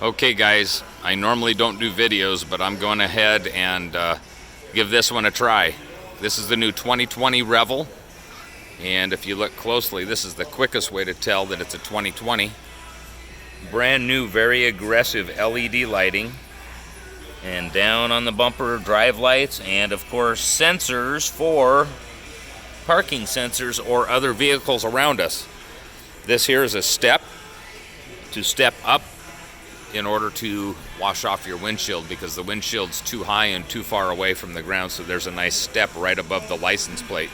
Okay guys, I normally don't do videos, but I'm going ahead and give this one a try. This is the new 2020 Revel, and if you look closely, this is the quickest way to tell that it's a 2020. Brand new, very aggressive LED lighting, and down on the bumper, drive lights, and of course sensors for parking sensors or other vehicles around us. This here is a step to step up in order to wash off your windshield, because the windshield's too high and too far away from the ground, so there's a nice step right above the license plate.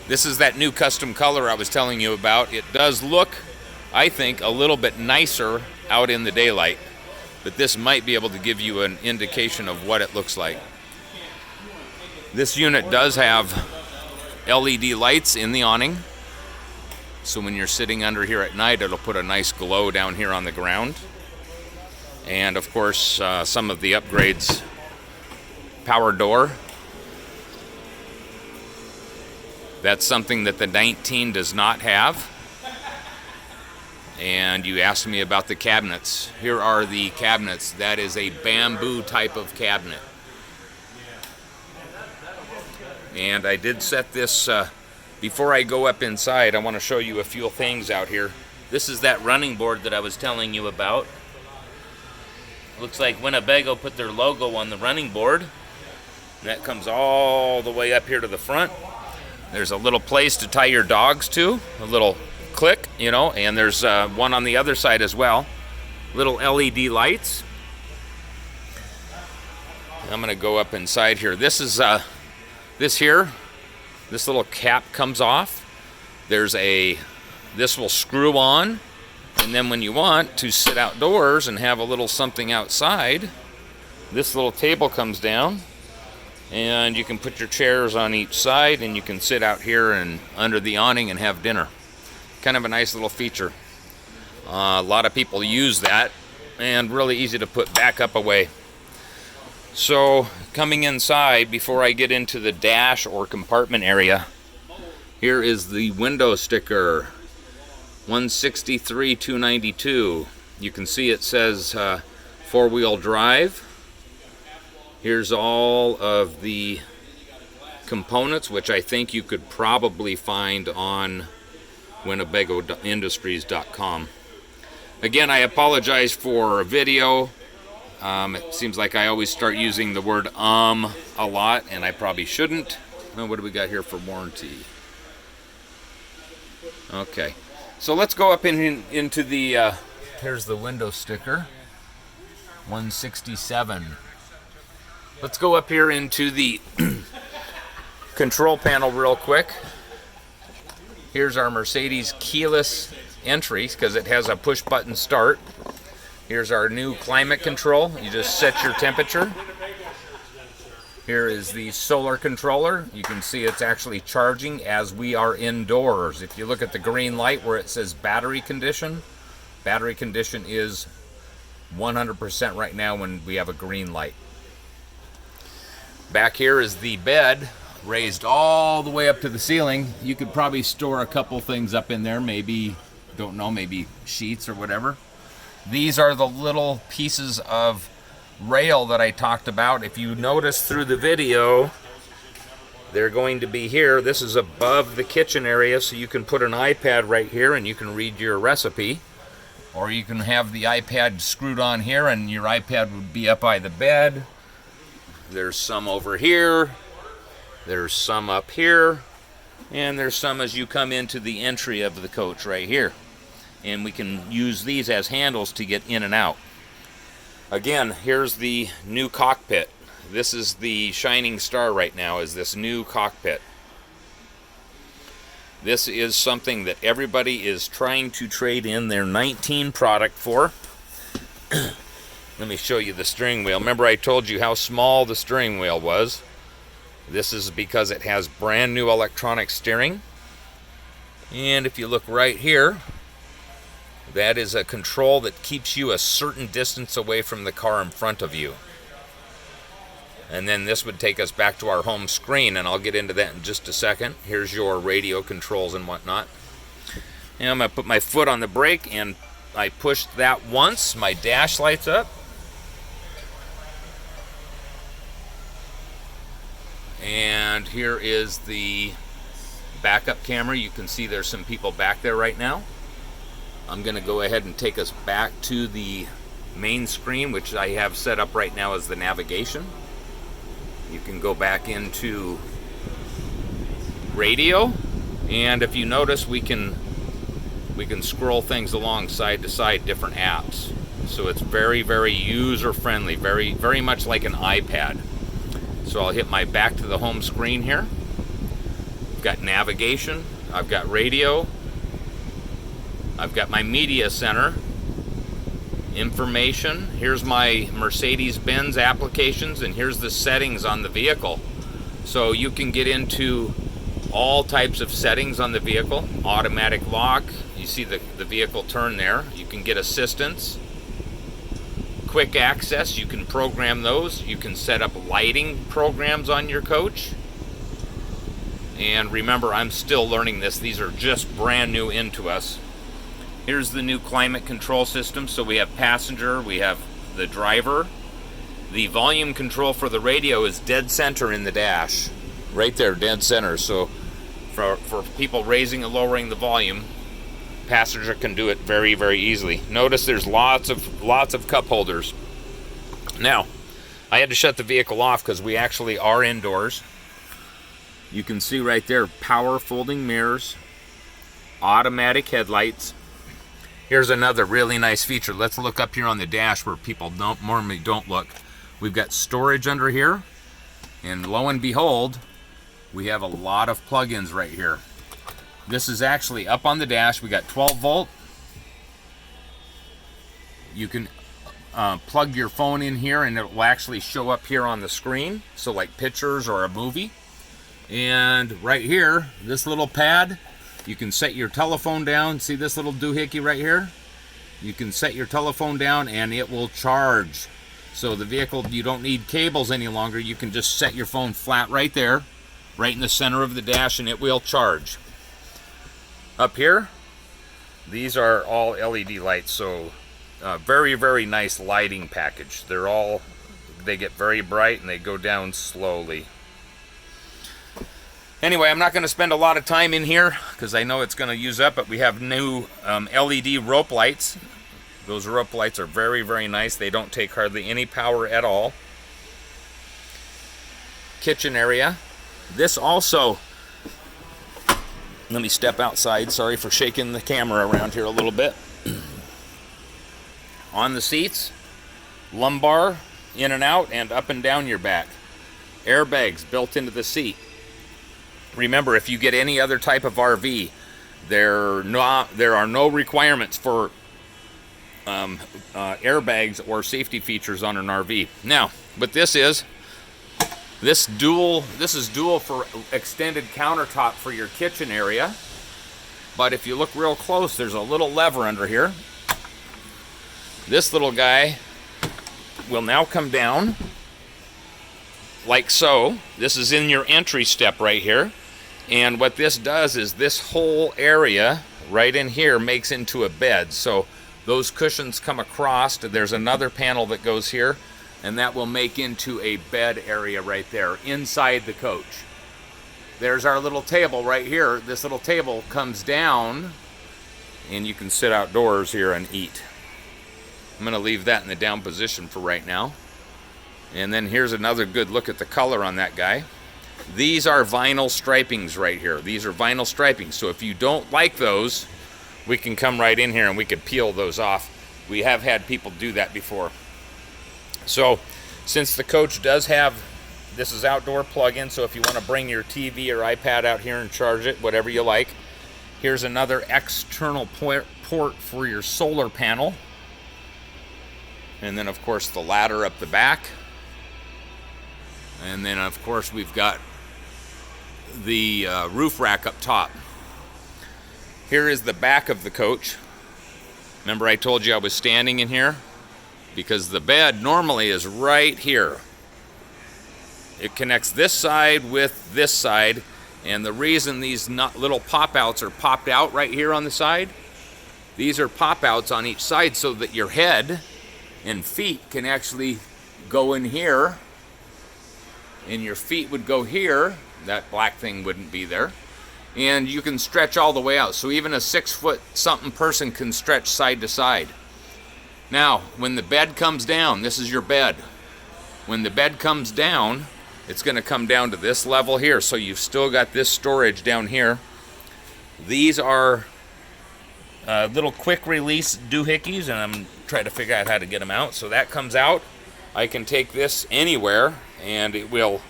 This is that new custom color I was telling you about. It does look, I think, a little bit nicer out in the daylight, but this might be able to give you an indication of what it looks like. This unit does have LED lights in the awning, so when you're sitting under here at night, it'll put a nice glow down here on the ground. And of course, some of the upgrades, power door. That's something that the 19 does not have. And you asked me about the cabinets. Here are the cabinets. That is a bamboo type of cabinet. And I did set this, before I go up inside, I want to show you a few things out here. This is that running board that I was telling you about. Looks like Winnebago put their logo on the running board. That comes all the way up here to the front. There's a little place to tie your dogs to, a little click, you know, and there's one on the other side as well. Little LED lights. I'm gonna go up inside here. This is this little cap comes off. This will screw on. And then when you want to sit outdoors and have a little something outside, this little table comes down and you can put your chairs on each side and you can sit out here and under the awning and have dinner. Kind of a nice little feature. A lot of people use that, and really easy to put back up away. So coming inside, before I get into the dash or compartment area, here is the window sticker. 163,292. You can see it says four-wheel drive. Here's all of the components, which I think you could probably find on WinnebagoIndustries.com. Again, I apologize for video. It seems like I always start using the word a lot, and I probably shouldn't. Well, what do we got here for warranty? Okay. So let's go up into the, here's the window sticker, 167. Let's go up here into the control panel real quick. Here's our Mercedes keyless entry, because it has a push button start. Here's our new climate control. You just set your temperature. Here is the solar controller. You can see it's actually charging as we are indoors. If you look at the green light where it says battery condition is 100% right now when we have a green light. Back here is the bed, raised all the way up to the ceiling. You could probably store a couple things up in there, maybe, don't know, maybe sheets or whatever. These are the little pieces of rail that I talked about. If you notice through the video, they're going to be here. This is above the kitchen area, so you can put an iPad right here and you can read your recipe, or you can have the iPad screwed on here and your iPad would be up by the bed. There's some over here, there's some up here, and there's some as you come into the entry of the coach right here, and we can use these as handles to get in and out. Again, here's the new cockpit. This is the shining star right now, is this new cockpit. This is something that everybody is trying to trade in their 19 product for. Let me show you the steering wheel. Remember I told you how small the steering wheel was? This is because it has brand new electronic steering. And if you look right here, that is a control that keeps you a certain distance away from the car in front of you. And then this would take us back to our home screen, and I'll get into that in just a second. Here's your radio controls and whatnot. And I'm going to put my foot on the brake and I pushed that once, my dash lights up. And here is the backup camera. You can see there's some people back there right now. I'm going to go ahead and take us back to the main screen, which I have set up right now as the navigation. You can go back into radio, and if you notice, we can scroll things along side to side, different apps. So it's very, very user friendly, very much like an iPad. So I'll hit my back to the home screen here. I've got navigation, I've got radio, I've got my media center, information, here's my Mercedes-Benz applications, and here's the settings on the vehicle. So you can get into all types of settings on the vehicle. Automatic lock, you see the vehicle turn there. You can get assistance. Quick access, you can program those. You can set up lighting programs on your coach. And remember, I'm still learning this. These are just brand new into us. Here's the new climate control system. So we have passenger, we have the driver. The volume control for the radio is dead center in the dash. Right there, dead center. So for people raising and lowering the volume, passenger can do it very, very easily. Notice there's lots of cup holders. Now, I had to shut the vehicle off because we actually are indoors. You can see right there, power folding mirrors, automatic headlights. Here's another really nice feature. Let's look up here on the dash where people normally don't look. We've got storage under here, and lo and behold, we have a lot of plug-ins right here. This is actually up on the dash. We got 12 volt. You can plug your phone in here and it will actually show up here on the screen. So like pictures or a movie. And right here, this little pad, you can set your telephone down. See this little doohickey right here? You can set your telephone down and it will charge. So the vehicle, you don't need cables any longer. You can just set your phone flat right there, right in the center of the dash, and it will charge. Up here, these are all LED lights, so very, very nice lighting package. They get very bright and they go down slowly. Anyway, I'm not going to spend a lot of time in here because I know it's going to use up, but we have new LED rope lights. Those rope lights are very, very nice. They don't take hardly any power at all. Kitchen area. This also, let me step outside. Sorry for shaking the camera around here a little bit. On the seats, lumbar, in and out, and up and down your back. Airbags built into the seat. Remember, if you get any other type of RV, there are no requirements for airbags or safety features on an RV. Now, what this is dual for extended countertop for your kitchen area. But if you look real close, there's a little lever under here. This little guy will now come down like so. This is in your entry step right here. And what this does is this whole area right in here makes into a bed. So those cushions come across. There's another panel that goes here, and that will make into a bed area right there inside the coach. There's our little table right here. This little table comes down, and you can sit outdoors here and eat. I'm going to leave that in the down position for right now. And then here's another good look at the color on that guy. These are vinyl stripings right here. These are vinyl stripings. So if you don't like those, we can come right in here and we can peel those off. We have had people do that before. So since the coach does have, this is outdoor plug-in, so if you want to bring your TV or iPad out here and charge it, whatever you like. Here's another external port for your solar panel. And then of course the ladder up the back. And then of course we've got the roof rack up top. Here is the back of the coach. Remember I told you I was standing in here? Because the bed normally is right here. It connects this side with this side, and the reason these little pop-outs are popped out right here on the side These are pop-outs on each side so that your head and feet can actually go in here, and your feet would go here. That black thing wouldn't be there. And you can stretch all the way out. So even a 6-foot-something person can stretch side to side. Now, when the bed comes down, this is your bed. When the bed comes down, it's going to come down to this level here. So you've still got this storage down here. These are little quick release doohickeys, and I'm trying to figure out how to get them out. So that comes out. I can take this anywhere, and it will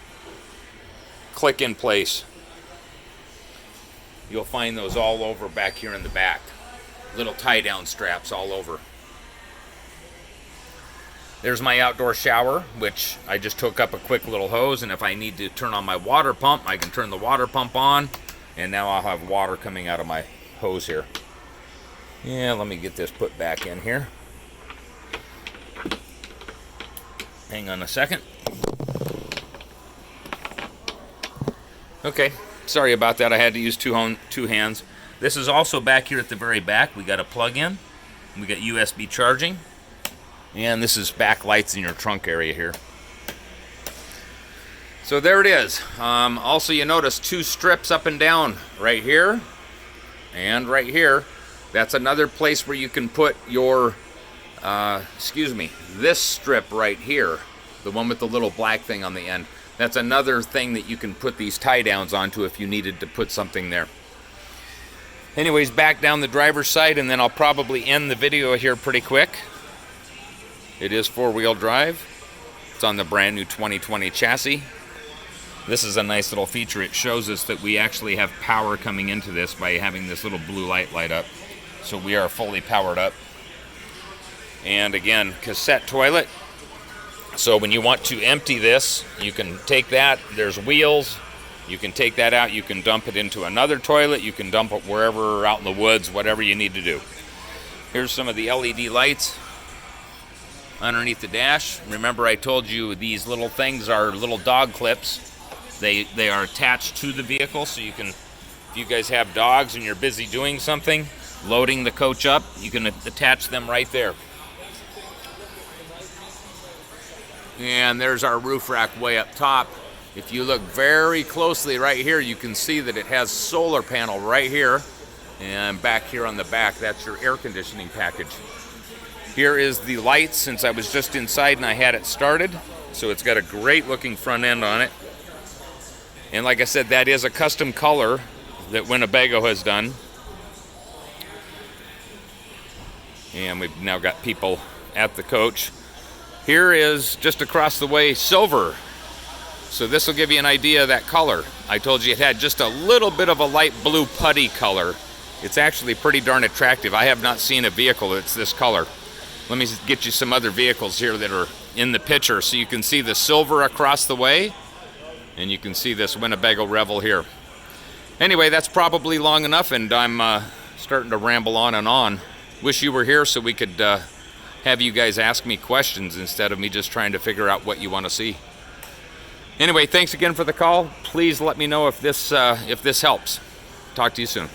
click in place. You'll find those all over back here in the back. Little tie-down straps all over. There's my outdoor shower, which I just hook up a quick little hose, and if I need to turn on my water pump, I can turn the water pump on, and now I'll have water coming out of my hose here. Yeah, let me get this put back in here. Hang on a second. Okay, sorry about that. I had to use two hands. This is also back here at the very back. We got a plug-in. We got USB charging. And this is back lights in your trunk area here. So there it is. Also, you notice 2 strips up and down right here and right here. That's another place where you can put your, this strip right here, the one with the little black thing on the end. That's another thing that you can put these tie-downs onto if you needed to put something there. Anyways, back down the driver's side, and then I'll probably end the video here pretty quick. It is 4-wheel drive. It's on the brand new 2020 chassis. This is a nice little feature. It shows us that we actually have power coming into this by having this little blue light up. So we are fully powered up. And again, cassette toilet. So when you want to empty this, you can take that. There's wheels. You can take that out. You can dump it into another toilet. You can dump it wherever, out in the woods, whatever you need to do. Here's some of the LED lights underneath the dash. Remember, I told you these little things are little dog clips. They are attached to the vehicle, so you can, if you guys have dogs and you're busy doing something, loading the coach up, you can attach them right there. And there's our roof rack way up top. If you look very closely right here, you can see that it has solar panel right here. And back here on the back, that's your air conditioning package. Here is the lights, since I was just inside and I had it started. So it's got a great looking front end on it. And like I said, that is a custom color that Winnebago has done. And we've now got people at the coach. Here is, just across the way, silver. So this will give you an idea of that color. I told you it had just a little bit of a light blue putty color. It's actually pretty darn attractive. I have not seen a vehicle that's this color. Let me get you some other vehicles here that are in the picture so you can see the silver across the way, and you can see this Winnebago Revel here. Anyway, that's probably long enough, and I'm starting to ramble on and on. Wish you were here so we could have you guys ask me questions instead of me just trying to figure out what you want to see. Anyway, thanks again for the call. Please let me know if this helps. Talk to you soon.